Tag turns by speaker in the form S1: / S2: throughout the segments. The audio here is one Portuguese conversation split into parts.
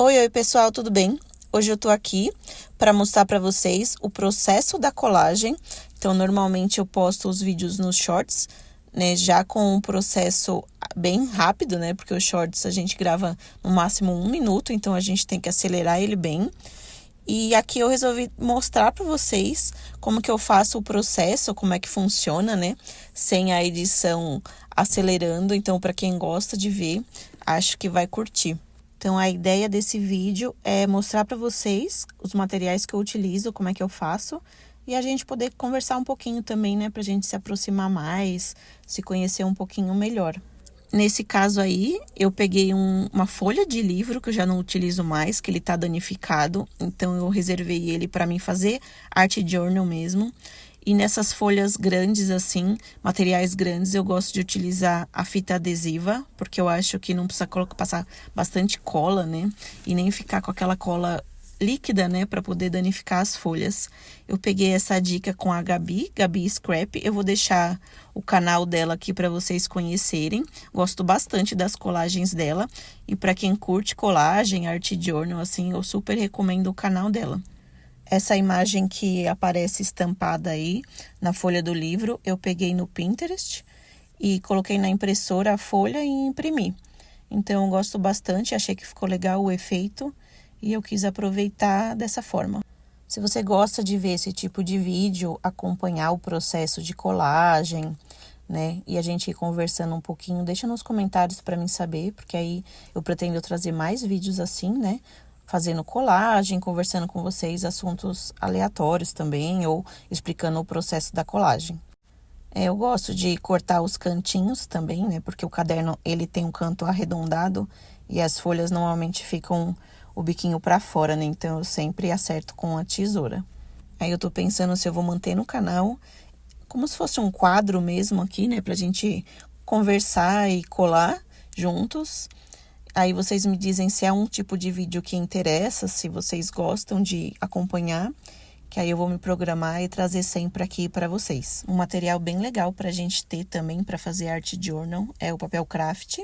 S1: Oi, pessoal, tudo bem? Hoje eu tô aqui para mostrar para vocês o processo da colagem. Então, normalmente eu posto os vídeos nos shorts, né, já com um processo bem rápido, né, porque os shorts a gente grava no máximo 1 minuto, então a gente tem que acelerar ele bem. E aqui eu resolvi mostrar para vocês como que eu faço o processo, como é que funciona, né, sem a edição acelerando. Então, para quem gosta de ver, acho que vai curtir. Então, a ideia desse vídeo é mostrar para vocês os materiais que eu utilizo, como é que eu faço, e a gente poder conversar um pouquinho também, né, para a gente se aproximar mais, se conhecer um pouquinho melhor. Nesse caso aí, eu peguei uma folha de livro que eu já não utilizo mais, que ele tá danificado, então eu reservei ele para mim fazer art journal mesmo. E nessas folhas grandes assim, materiais grandes, eu gosto de utilizar a fita adesiva, porque eu acho que não precisa passar bastante cola, né? E nem ficar com aquela cola líquida, né, para poder danificar as folhas. Eu peguei essa dica com a Gabi Scrap. Eu vou deixar o canal dela aqui para vocês conhecerem. Gosto bastante das colagens dela e para quem curte colagem, art journal assim, eu super recomendo o canal dela. Essa imagem que aparece estampada aí na folha do livro, eu peguei no Pinterest e coloquei na impressora a folha e imprimi. Então, eu gosto bastante, achei que ficou legal o efeito e eu quis aproveitar dessa forma. Se você gosta de ver esse tipo de vídeo, acompanhar o processo de colagem, né, e a gente ir conversando um pouquinho, deixa nos comentários para mim saber, porque aí eu pretendo trazer mais vídeos assim, né, fazendo colagem, conversando com vocês assuntos aleatórios também, ou explicando o processo da colagem. Eu gosto de cortar os cantinhos também, né? Porque o caderno, ele tem um canto arredondado e as folhas normalmente ficam o biquinho para fora, né? Então, eu sempre acerto com a tesoura. Aí, eu tô pensando se eu vou manter no canal, como se fosse um quadro mesmo aqui, né? Pra gente conversar e colar juntos. Aí, vocês me dizem se é um tipo de vídeo que interessa, se vocês gostam de acompanhar, que aí eu vou me programar e trazer sempre aqui para vocês. Um material bem legal para a gente ter também para fazer art journal é o papel craft.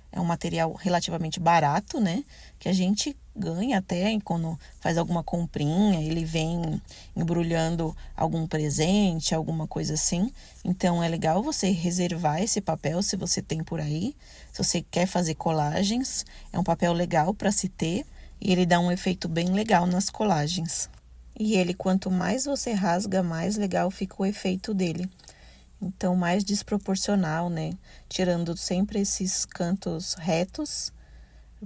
S1: É um material relativamente barato, né? Que a gente ganha até quando faz alguma comprinha, ele vem embrulhando algum presente, alguma coisa assim. Então, é legal você reservar esse papel se você tem por aí. Se você quer fazer colagens, é um papel legal para se ter e ele dá um efeito bem legal nas colagens. E ele, quanto mais você rasga, mais legal fica o efeito dele. Então, mais desproporcional, né? Tirando sempre esses cantos retos,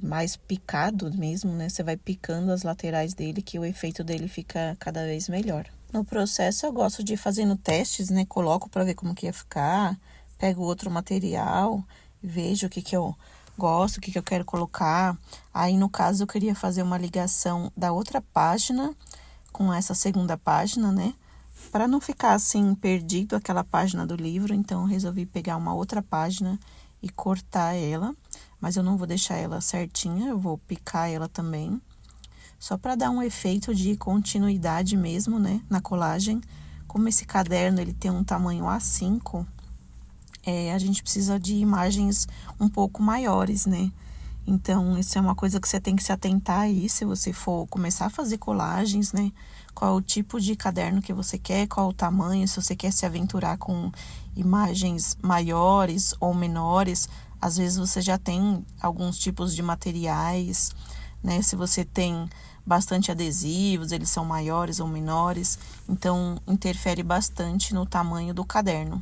S1: mais picado mesmo, né? Você vai picando as laterais dele, que o efeito dele fica cada vez melhor. No processo, eu gosto de ir fazendo testes, né? Coloco para ver como que ia ficar, pego outro material, vejo o que eu gosto, o que eu quero colocar. Aí, no caso, eu queria fazer uma ligação da outra página com essa segunda página, né? Para não ficar assim perdido aquela página do livro, então eu resolvi pegar uma outra página e cortar ela, mas eu não vou deixar ela certinha, eu vou picar ela também, só para dar um efeito de continuidade mesmo, né, na colagem. Como esse caderno ele tem um tamanho A5, a gente precisa de imagens um pouco maiores, né? Então, isso é uma coisa que você tem que se atentar aí, se você for começar a fazer colagens, né? Qual é o tipo de caderno que você quer, qual o tamanho, se você quer se aventurar com imagens maiores ou menores. Às vezes você já tem alguns tipos de materiais, né? Se você tem bastante adesivos, eles são maiores ou menores, então interfere bastante no tamanho do caderno.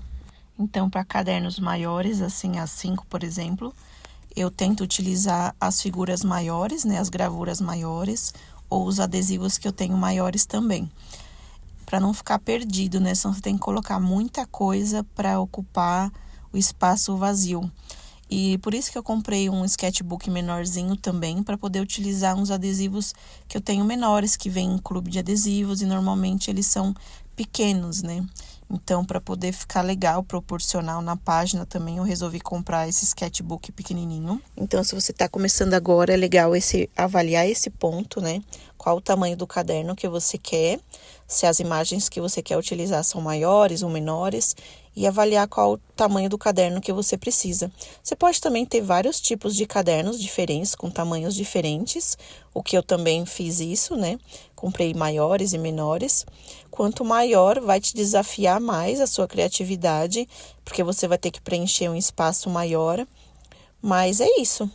S1: Então, para cadernos maiores, assim, A5, por exemplo, eu tento utilizar as figuras maiores, né, as gravuras maiores, ou os adesivos que eu tenho maiores também, para não ficar perdido, né? Senão você tem que colocar muita coisa para ocupar o espaço vazio. E por isso que eu comprei um sketchbook menorzinho também, para poder utilizar uns adesivos que eu tenho menores, que vem em clube de adesivos, e normalmente eles são pequenos, né? Então, para poder ficar legal, proporcional na página também, eu resolvi comprar esse sketchbook pequenininho. Então, se você está começando agora, é legal avaliar esse ponto, né? Qual o tamanho do caderno que você quer. se as imagens que você quer utilizar são maiores ou menores e avaliar qual o tamanho do caderno que você precisa. Você pode também ter vários tipos de cadernos diferentes, com tamanhos diferentes, o que eu também fiz isso, né? Comprei maiores e menores. Quanto maior, vai te desafiar mais a sua criatividade, porque você vai ter que preencher um espaço maior. Mas é isso.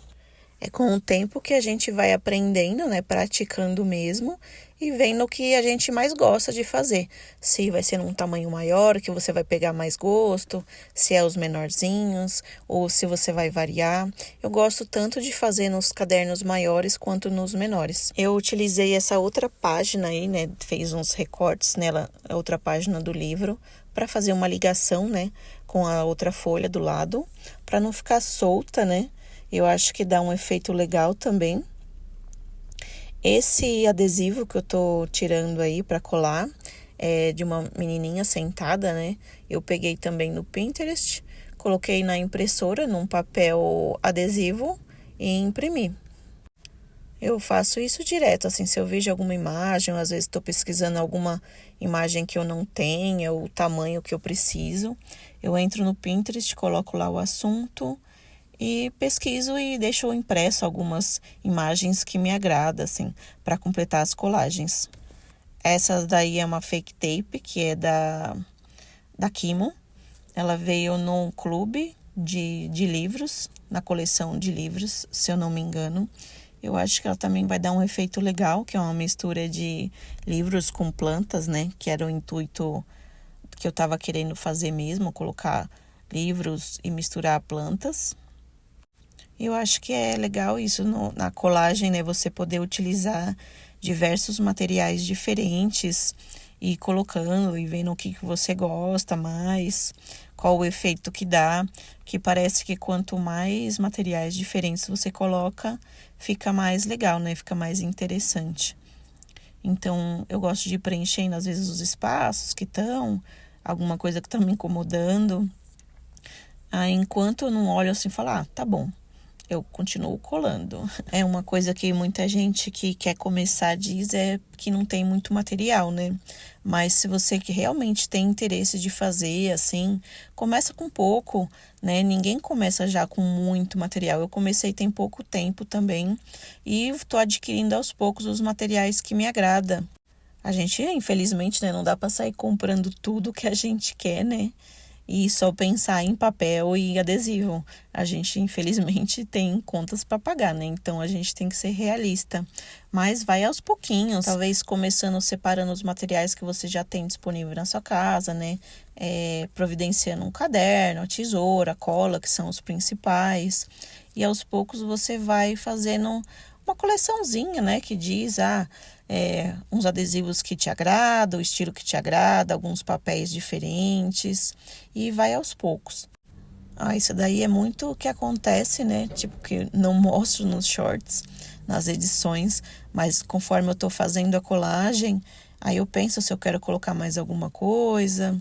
S1: É com o tempo que a gente vai aprendendo, né? Praticando mesmo e vendo o que a gente mais gosta de fazer. Se vai ser num tamanho maior, que você vai pegar mais gosto, se é os menorzinhos, ou se você vai variar. Eu gosto tanto de fazer nos cadernos maiores quanto nos menores. Eu utilizei essa outra página aí, né? Fiz uns recortes nela, a outra página do livro, para fazer uma ligação, né? Com a outra folha do lado, para não ficar solta, né? Eu acho que dá um efeito legal também. Esse adesivo que eu tô tirando aí para colar é de uma menininha sentada, né? Eu peguei também no Pinterest, coloquei na impressora num papel adesivo e imprimi. Eu faço isso direto, assim, se eu vejo alguma imagem, às vezes estou pesquisando alguma imagem que eu não tenha, o tamanho que eu preciso, eu entro no Pinterest, coloco lá o assunto e pesquiso e deixo impresso algumas imagens que me agradam, assim, para completar as colagens. Essa daí é uma fake tape, que é da Kimo. Ela veio num clube de livros, na coleção de livros, se eu não me engano. Eu acho que ela também vai dar um efeito legal, que é uma mistura de livros com plantas, né? Que era o intuito que eu estava querendo fazer mesmo, colocar livros e misturar plantas. Eu acho que é legal isso na colagem, né? Você poder utilizar diversos materiais diferentes e colocando e vendo o que você gosta mais, qual o efeito que dá, que parece que quanto mais materiais diferentes você coloca, fica mais legal, né? Fica mais interessante. Então, eu gosto de ir preenchendo às vezes os espaços que estão, alguma coisa que está me incomodando. Aí, enquanto eu não olho assim, falar, tá bom. Eu continuo colando. É uma coisa que muita gente que quer começar diz é que não tem muito material, né? Mas se você que realmente tem interesse de fazer, assim, começa com pouco, né? Ninguém começa já com muito material. Eu comecei tem pouco tempo também e estou adquirindo aos poucos os materiais que me agrada. A gente, infelizmente, né, não dá para sair comprando tudo que a gente quer, né? E só pensar em papel e adesivo. A gente, infelizmente, tem contas para pagar, né? Então, a gente tem que ser realista. Mas vai aos pouquinhos, talvez começando separando os materiais que você já tem disponível na sua casa, né? Providenciando um caderno, a tesoura, a cola, que são os principais. E aos poucos você vai fazendo uma coleçãozinha, né? Que diz, uns adesivos que te agradam, o estilo que te agrada, alguns papéis diferentes e vai aos poucos. Isso daí é muito o que acontece, né? Tipo, que não mostro nos shorts, nas edições, mas conforme eu tô fazendo a colagem, aí eu penso se eu quero colocar mais alguma coisa.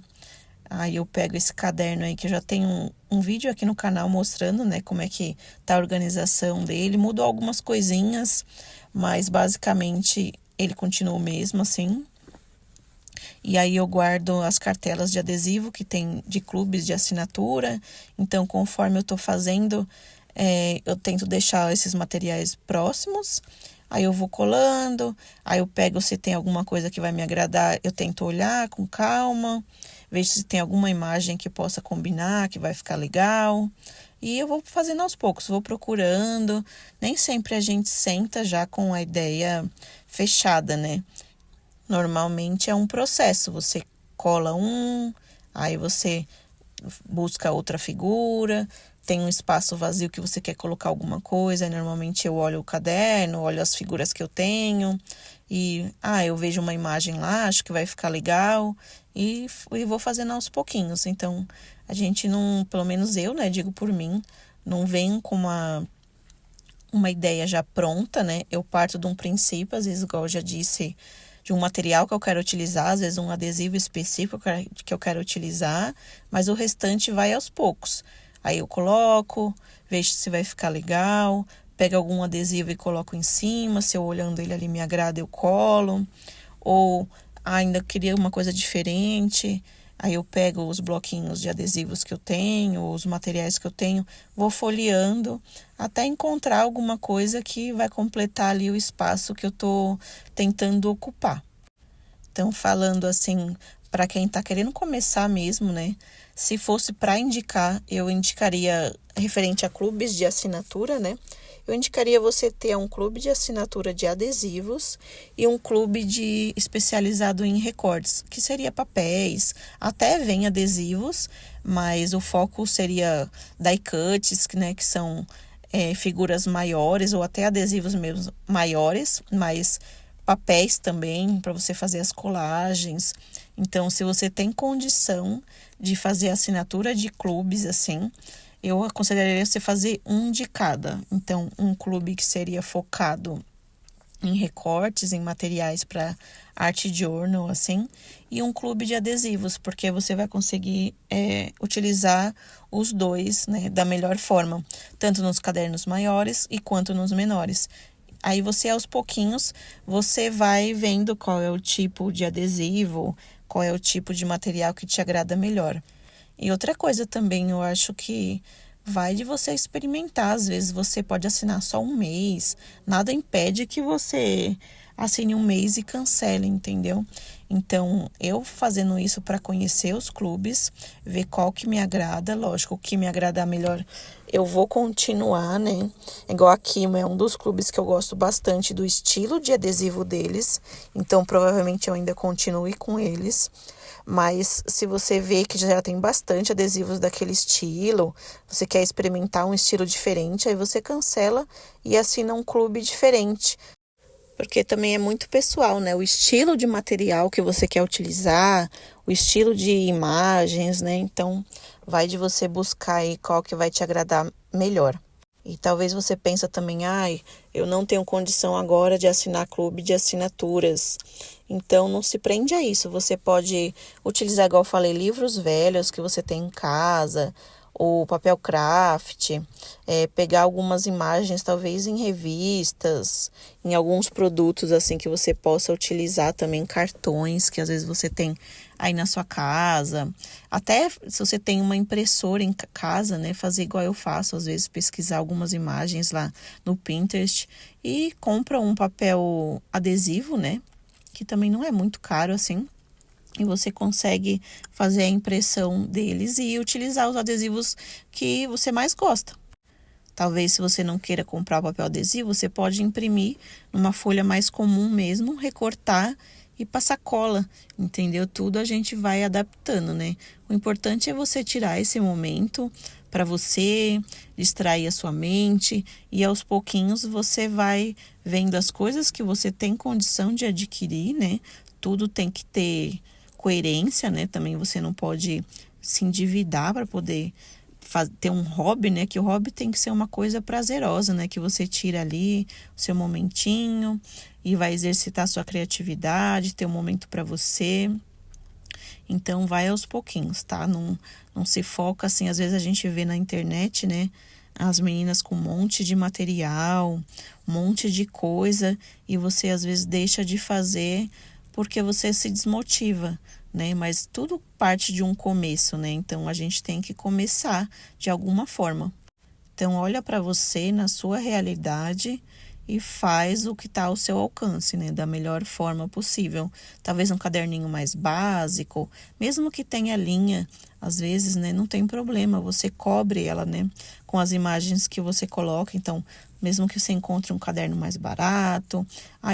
S1: Aí eu pego esse caderno aí que eu já tenho um vídeo aqui no canal mostrando, né, como é que tá a organização dele. Mudou algumas coisinhas, mas basicamente ele continua o mesmo, assim. E aí eu guardo as cartelas de adesivo que tem de clubes de assinatura. Então, conforme eu tô fazendo, eu tento deixar esses materiais próximos. Aí eu vou colando, aí eu pego se tem alguma coisa que vai me agradar, eu tento olhar com calma, vejo se tem alguma imagem que possa combinar, que vai ficar legal. E eu vou fazendo aos poucos, vou procurando. Nem sempre a gente senta já com a ideia fechada, né? Normalmente é um processo, você cola aí você busca outra figura, tem um espaço vazio que você quer colocar alguma coisa, normalmente eu olho o caderno, olho as figuras que eu tenho e eu vejo uma imagem lá, acho que vai ficar legal e vou fazendo aos pouquinhos. Então, a gente não, pelo menos eu, né, digo por mim, não vem com uma ideia já pronta, né? Eu parto de um princípio, às vezes, igual eu já disse, de um material que eu quero utilizar, às vezes um adesivo específico que eu quero utilizar, mas o restante vai aos poucos. Aí eu coloco, vejo se vai ficar legal, pego algum adesivo e coloco em cima, se eu olhando ele ali me agrada, eu colo. Ou ainda queria uma coisa diferente. Aí eu pego os bloquinhos de adesivos que eu tenho, os materiais que eu tenho, vou folheando até encontrar alguma coisa que vai completar ali o espaço que eu tô tentando ocupar. Então, falando assim, para quem está querendo começar mesmo, né? Se fosse para indicar, eu indicaria referente a clubes de assinatura, né? Eu indicaria você ter um clube de assinatura de adesivos e um clube de especializado em recortes, que seria papéis, até vem adesivos, mas o foco seria die cuts, né, que são figuras maiores ou até adesivos mesmo maiores, mas papéis também para você fazer as colagens. Então, se você tem condição de fazer assinatura de clubes assim, eu aconselharia você fazer um de cada. Então, um clube que seria focado em recortes, em materiais para arte journal, assim, e um clube de adesivos, porque você vai conseguir utilizar os dois, né, da melhor forma, tanto nos cadernos maiores e quanto nos menores. Aí você, aos pouquinhos, você vai vendo qual é o tipo de adesivo, qual é o tipo de material que te agrada melhor. E outra coisa também, eu acho que vai de você experimentar. Às vezes você pode assinar só um mês, nada impede que você assine um mês e cancele, entendeu? Então, eu fazendo isso para conhecer os clubes, ver qual que me agrada, lógico, o que me agradar melhor, eu vou continuar, né? Igual a Kimo é um dos clubes que eu gosto bastante do estilo de adesivo deles, então provavelmente eu ainda continue com eles. Mas se você vê que já tem bastante adesivos daquele estilo, você quer experimentar um estilo diferente, aí você cancela e assina um clube diferente. Porque também é muito pessoal, né? O estilo de material que você quer utilizar, o estilo de imagens, né? Então, vai de você buscar aí qual que vai te agradar melhor. E talvez você pense também, eu não tenho condição agora de assinar clube de assinaturas. Então, não se prende a isso. Você pode utilizar, igual eu falei, livros velhos que você tem em casa, ou papel craft, pegar algumas imagens, talvez em revistas, em alguns produtos assim que você possa utilizar também, cartões que às vezes você tem aí na sua casa. Até se você tem uma impressora em casa, né, fazer igual eu faço, às vezes pesquisar algumas imagens lá no Pinterest e compra um papel adesivo, né, que também não é muito caro assim. E você consegue fazer a impressão deles e utilizar os adesivos que você mais gosta. Talvez, se você não queira comprar o papel adesivo, você pode imprimir numa folha mais comum mesmo, recortar e passar cola, entendeu? Tudo a gente vai adaptando, né? O importante é você tirar esse momento para você, distrair a sua mente e aos pouquinhos você vai vendo as coisas que você tem condição de adquirir, né? Tudo tem que ter coerência, né? Também você não pode se endividar para poder ter um hobby, né? Que o hobby tem que ser uma coisa prazerosa, né? Que você tira ali o seu momentinho e vai exercitar a sua criatividade, ter um momento para você. Então, vai aos pouquinhos, tá? Não se foca assim. Às vezes a gente vê na internet, né? As meninas com um monte de material, um monte de coisa, e você às vezes deixa de fazer porque você se desmotiva, né? Mas tudo parte de um começo, né? Então a gente tem que começar de alguma forma. Então olha para você na sua realidade e faz o que está ao seu alcance, né? Da melhor forma possível. Talvez um caderninho mais básico, mesmo que tenha linha, às vezes, né? Não tem problema, você cobre ela, né? Com as imagens que você coloca. Então, mesmo que você encontre um caderno mais barato,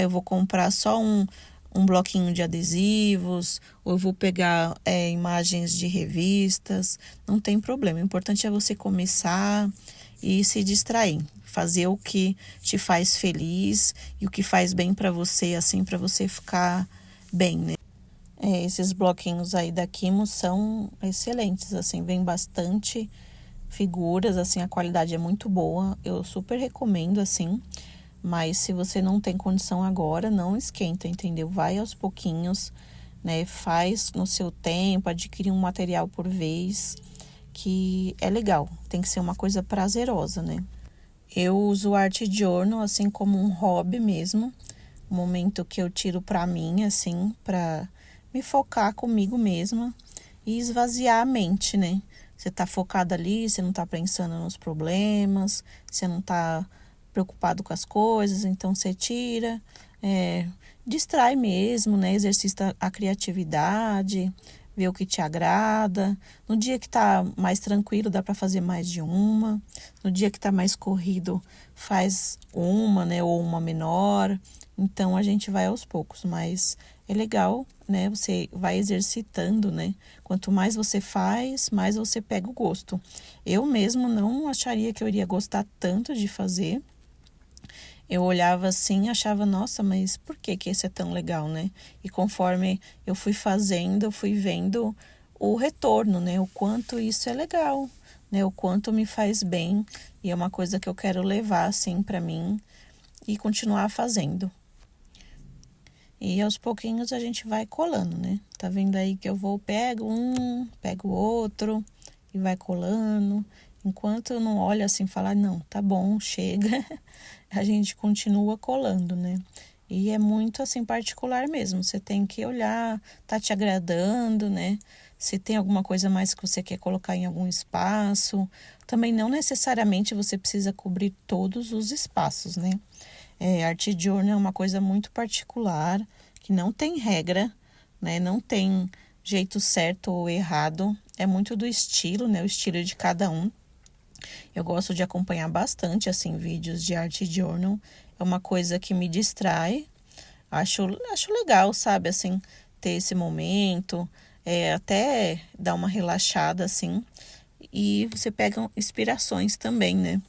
S1: eu vou comprar só um bloquinho de adesivos, ou eu vou pegar imagens de revistas, não tem problema. O importante é você começar e se distrair, fazer o que te faz feliz e o que faz bem para você, assim, para você ficar bem, né? Esses bloquinhos aí da Kimo são excelentes, assim, vem bastante figuras, assim, a qualidade é muito boa, eu super recomendo, assim. Mas se você não tem condição agora, não esquenta, entendeu? Vai aos pouquinhos, né? Faz no seu tempo, adquire um material por vez, que é legal. Tem que ser uma coisa prazerosa, né? Eu uso o Art Journal, assim, como um hobby mesmo. Um momento que eu tiro pra mim, assim, pra me focar comigo mesma e esvaziar a mente, né? Você tá focado ali, você não tá pensando nos problemas, você não tá preocupado com as coisas, então você tira, distrai mesmo, né? Exercita a criatividade, vê o que te agrada. No dia que tá mais tranquilo, dá para fazer mais de uma. No dia que tá mais corrido, faz uma, né? Ou uma menor. Então a gente vai aos poucos, mas é legal, né? Você vai exercitando, né? Quanto mais você faz, mais você pega o gosto. Eu mesmo não acharia que eu iria gostar tanto de fazer. Eu olhava assim e achava, nossa, mas por que que esse é tão legal, né? E conforme eu fui fazendo, eu fui vendo o retorno, né? O quanto isso é legal, né? O quanto me faz bem. E é uma coisa que eu quero levar, assim, para mim e continuar fazendo. E aos pouquinhos a gente vai colando, né? Tá vendo aí que eu vou, pego um, pego outro e vai colando. Enquanto eu não olho assim e falar, não, tá bom, chega, a gente continua colando, né? E é muito assim particular mesmo. Você tem que olhar, tá te agradando, né? Se tem alguma coisa mais que você quer colocar em algum espaço. Também não necessariamente você precisa cobrir todos os espaços, né? Art journal é uma coisa muito particular, que não tem regra, né? Não tem jeito certo ou errado. É muito do estilo, né? O estilo de cada um. Eu gosto de acompanhar bastante, assim, vídeos de art journal. É uma coisa que me distrai. Acho legal, sabe, assim, ter esse momento. Até dar uma relaxada, assim. E você pega inspirações também, né?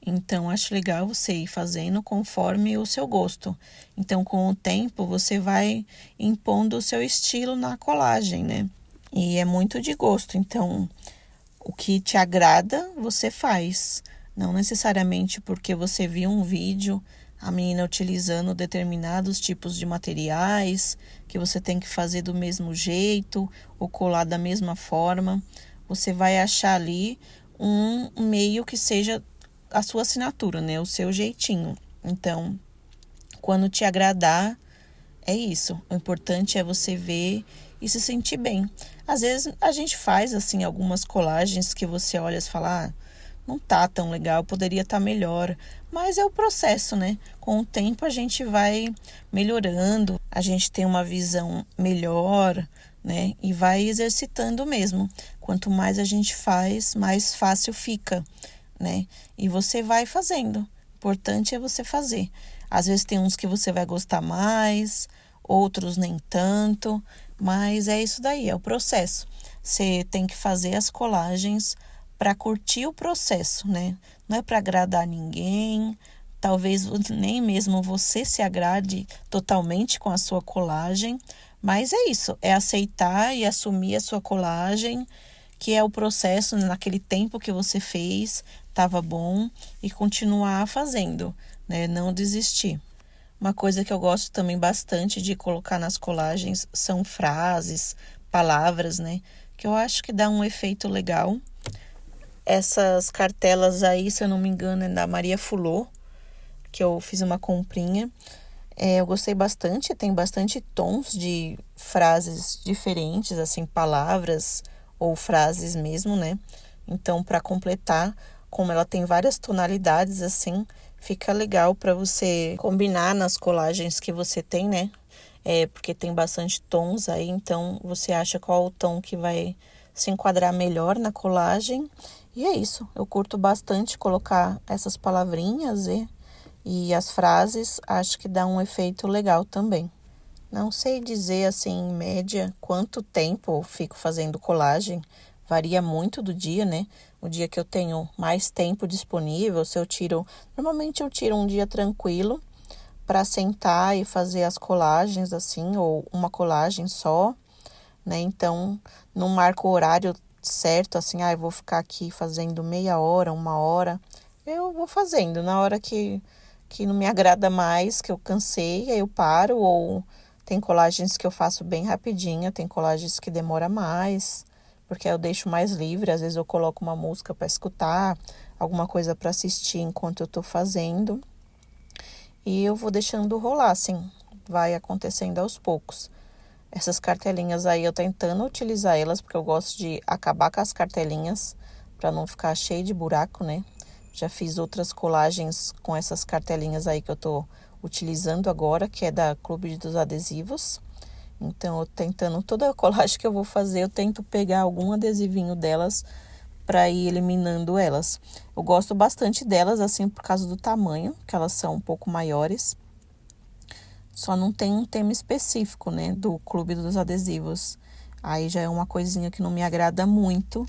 S1: Então, acho legal você ir fazendo conforme o seu gosto. Então, com o tempo, você vai impondo o seu estilo na colagem, né? E é muito de gosto. Então, o que te agrada, você faz. Não necessariamente porque você viu um vídeo, a menina utilizando determinados tipos de materiais, que você tem que fazer do mesmo jeito ou colar da mesma forma. Você vai achar ali um meio que seja a sua assinatura, né? O seu jeitinho. Então, quando te agradar, é isso. O importante é você ver e se sentir bem. Às vezes a gente faz assim algumas colagens que você olha e fala, não tá tão legal, poderia estar melhor. Mas é o processo, né? Com o tempo a gente vai melhorando, a gente tem uma visão melhor, né? E vai exercitando mesmo. Quanto mais a gente faz, mais fácil fica, né? E você vai fazendo. O importante é você fazer. Às vezes tem uns que você vai gostar mais, outros nem tanto, mas é isso daí, é o processo. Você tem que fazer as colagens para curtir o processo, né? Não é para agradar ninguém, talvez nem mesmo você se agrade totalmente com a sua colagem, mas é isso, é aceitar e assumir a sua colagem, que é o processo naquele tempo que você fez, estava bom, e continuar fazendo, né? Não desistir. Uma coisa que eu gosto também bastante de colocar nas colagens são frases, palavras, né? Que eu acho que dá um efeito legal. Essas cartelas aí, se eu não me engano, é da Maria Fulô, que eu fiz uma comprinha. Eu gostei bastante, tem bastante tons de frases diferentes, assim, palavras ou frases mesmo, né? Então, para completar, como ela tem várias tonalidades, assim, fica legal para você combinar nas colagens que você tem, né? Porque tem bastante tons aí, então você acha qual o tom que vai se enquadrar melhor na colagem. E é isso, eu curto bastante colocar essas palavrinhas e as frases, acho que dá um efeito legal também. Não sei dizer assim, em média, quanto tempo eu fico fazendo colagem. Varia muito do dia, né? O dia que eu tenho mais tempo disponível, se eu tiro. Normalmente eu tiro um dia tranquilo para sentar e fazer as colagens, assim, ou uma colagem só, né? Então, não marco o horário certo, assim, eu vou ficar aqui fazendo meia hora, uma hora. Eu vou fazendo. Na hora que não me agrada mais, que eu cansei, aí eu paro, ou tem colagens que eu faço bem rapidinho, tem colagens que demora mais, porque eu deixo mais livre, às vezes eu coloco uma música para escutar, alguma coisa para assistir enquanto eu tô fazendo, e eu vou deixando rolar, assim, vai acontecendo aos poucos. Essas cartelinhas aí eu tentando utilizar elas, porque eu gosto de acabar com as cartelinhas para não ficar cheio de buraco, né? Já fiz outras colagens com essas cartelinhas aí que eu tô utilizando agora, que é da Clube dos Adesivos. Então, eu tentando, toda a colagem que eu vou fazer, eu tento pegar algum adesivinho delas para ir eliminando elas. Eu gosto bastante delas, assim, por causa do tamanho, que elas são um pouco maiores. Só não tem um tema específico, né, do Clube dos Adesivos. Aí já é uma coisinha que não me agrada muito,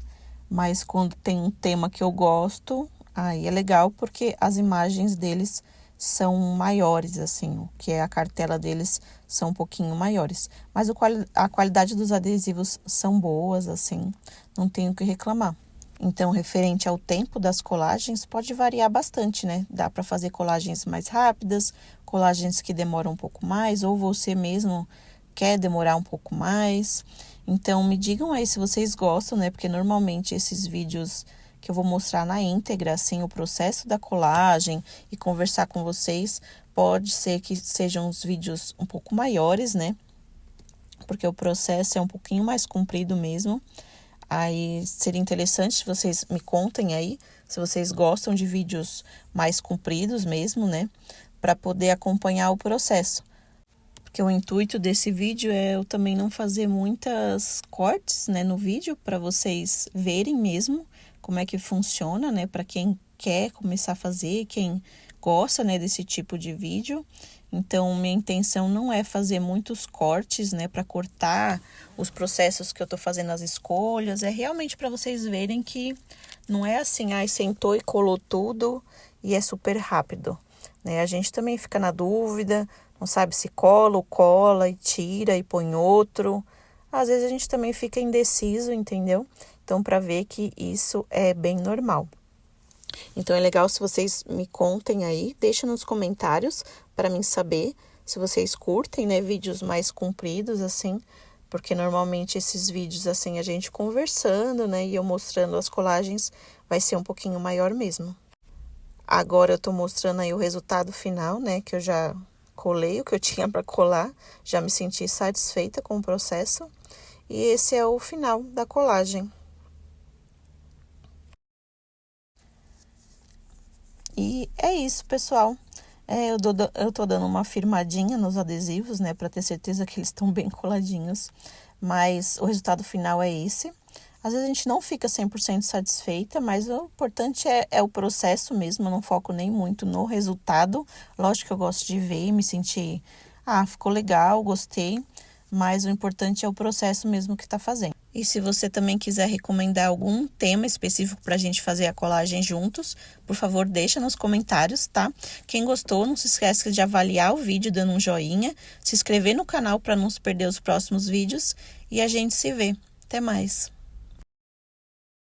S1: mas quando tem um tema que eu gosto, aí é legal porque as imagens deles são maiores, assim, o que é a cartela deles são um pouquinho maiores. Mas a qualidade dos adesivos são boas, assim, não tenho o que reclamar. Então, referente ao tempo das colagens, pode variar bastante, né? Dá para fazer colagens mais rápidas, colagens que demoram um pouco mais, ou você mesmo quer demorar um pouco mais. Então, me digam aí se vocês gostam, né? Porque normalmente esses vídeos que eu vou mostrar na íntegra, assim, o processo da colagem e conversar com vocês, pode ser que sejam os vídeos um pouco maiores, né? Porque o processo é um pouquinho mais comprido mesmo. Aí seria interessante se vocês me contem aí, se vocês gostam de vídeos mais compridos mesmo, né? Para poder acompanhar o processo. Porque o intuito desse vídeo é eu também não fazer muitas cortes, né, no vídeo, para vocês verem mesmo como é que funciona, né? Para quem quer começar a fazer, quem gosta, né, desse tipo de vídeo. Então, minha intenção não é fazer muitos cortes, né, para cortar os processos que eu tô fazendo as escolhas. É realmente para vocês verem que não é assim, sentou e colou tudo e é super rápido, né? A gente também fica na dúvida, não sabe se cola ou cola e tira e põe outro. Às vezes a gente também fica indeciso, entendeu? Então, para ver que isso é bem normal. Então, é legal se vocês me contem aí, deixa nos comentários para mim saber se vocês curtem, né, vídeos mais compridos, assim, porque normalmente esses vídeos, assim, a gente conversando, né, e eu mostrando as colagens, vai ser um pouquinho maior mesmo. Agora eu tô mostrando aí o resultado final, né, que eu já colei o que eu tinha para colar, já me senti satisfeita com o processo, e esse é o final da colagem. E é isso, pessoal. Eu tô dando uma firmadinha nos adesivos, né, para ter certeza que eles estão bem coladinhos. Mas o resultado final é esse. Às vezes a gente não fica 100% satisfeita, mas o importante é o processo mesmo. Eu não foco nem muito no resultado. Lógico que eu gosto de ver e me sentir, ficou legal, gostei. Mas o importante é o processo mesmo que tá fazendo. E se você também quiser recomendar algum tema específico para a gente fazer a colagem juntos, por favor, deixa nos comentários, tá? Quem gostou, não se esqueça de avaliar o vídeo dando um joinha, se inscrever no canal para não se perder os próximos vídeos e a gente se vê. Até mais!